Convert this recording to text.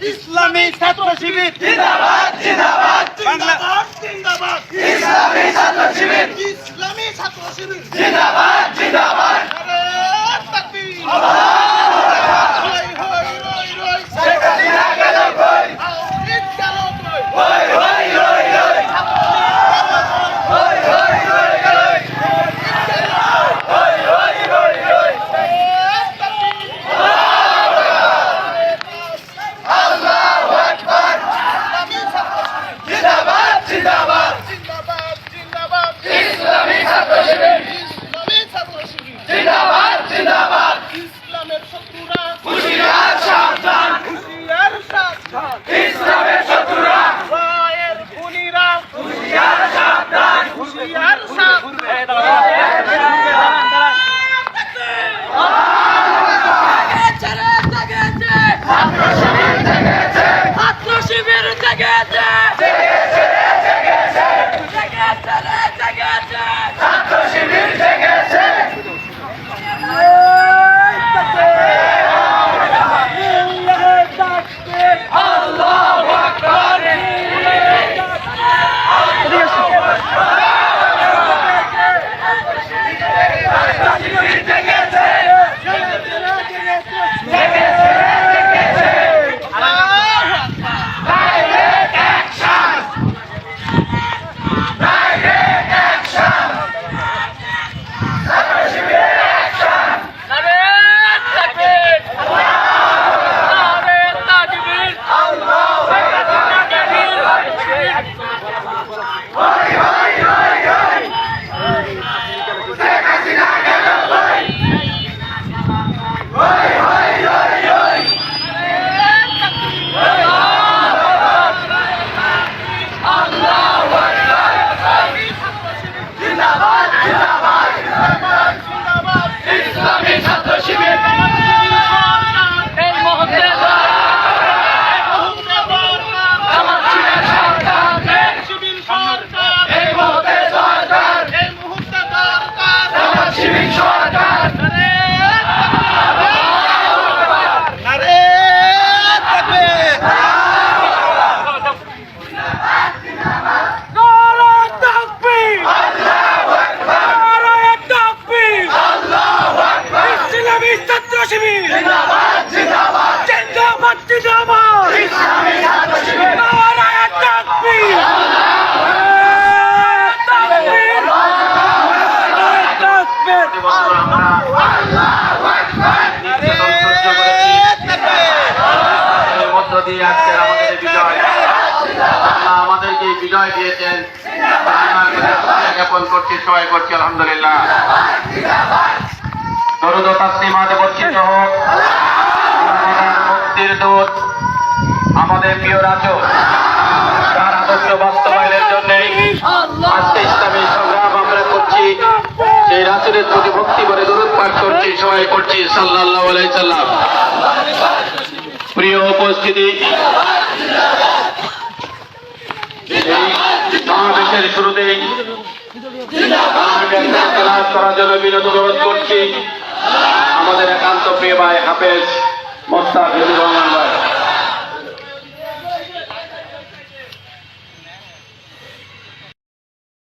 ইসলামী ছাত্র শিবির জিন্দাবাদ জিন্দাবাদ জিন্দাবাদ জিন্দাবাদ ইসলামী ছাত্র শিবির ইসলামী ছাত্র শিবির জিন্দাবাদ জিন্দাবাদ নারে তাকবীর হই হই রই রই শেখ হাসিনা গেল কই আওয়ামীর গেল কই হই হই রই রই হই হই রই রই হই হই রই রই আল্লাহু আকবার জিন্দাবাদ জিন্দাবাদ জিন্দাবাদ জিন্দাবাদ ইসলামী ছাত্র শিবির ইসলামী ছাত্র শিবির জিন্দাবাদ জিন্দাবাদ ইসলামের শত্রুরা হুশিয়ার সাবধান হুশিয়ার সাবধান ইসলামের শত্রুরা রায়ের খুনিরা হুশিয়ার সাবধান হুশিয়ার সাবধান ছাত্র শিবির জেগেছে ছাত্র শিবির জেগেছে জেগেছে ছাত্র শিবির জেগেছে আল্লাহু আকবার ছাত্র শিবির জেগেছে Direct action! Direct action! ছাত্র শিবিরের action! নারে তাকবীর নারে তাকবীর আল্লাহু আকবার! হই হই হই হই! শেখ হাসিনা গেল কই? হই হই হই হই! আল্লাহু আকবার! জিন্দাবাদ জিন্দাবাদ জিন্দাবাদ ইসলামী ছাত্র শিবির এই মুহূর্তে আমার ছিলেন সরকার শিবির সরকার এই মুহূর্তে সরকার এই মুহূর্তে দরকার আমার শিবির সরকার নারে তাকবীর আল্লাহু আকবার আল্লাহু আকবার ইসলামী ছাত্র শিবির জিন্দাবাদ জিন্দাবাদ জিন্দাবাদ জিন্দাবাদ ইসলামী ছাত্র শিবির নারায়ে তাকবীর তাকবীর তাকবীর আল্লাহু আকবার এর মধ্য দিয়ে আজকের আমাদের এই বিজয় আল্লাহ আমাদেরকে এই বিজয় দিয়েছেন আল্লাহর কাছে জ্ঞাপন করছি সবাই করছি আলহামদুলিল্লাহ দরুদ ও তাসলিমাত বর্ষিত হোক আমাদের মুক্তির দূত আমাদের প্রিয় রাসূল তার আদর্শ বাস্তবায়নের জন্যই আজকে ইসলামী সংগ্রাম আমরা করছি সেই রাসূলের প্রতি ভক্তি করে দরুদ পাঠ করছি সবাই করছি সাল্লাল্লাহু আলাইহি সাল্লাম প্রিয় উপস্থিতি এই সমাবেশের শুরুতেই ক্লাস করার জন্য বিনোদ অনুরোধ করছি আমাদের একান্ত প্রিয় ভাই হাফেজ মোস্তাফিজুর রহমান ভাই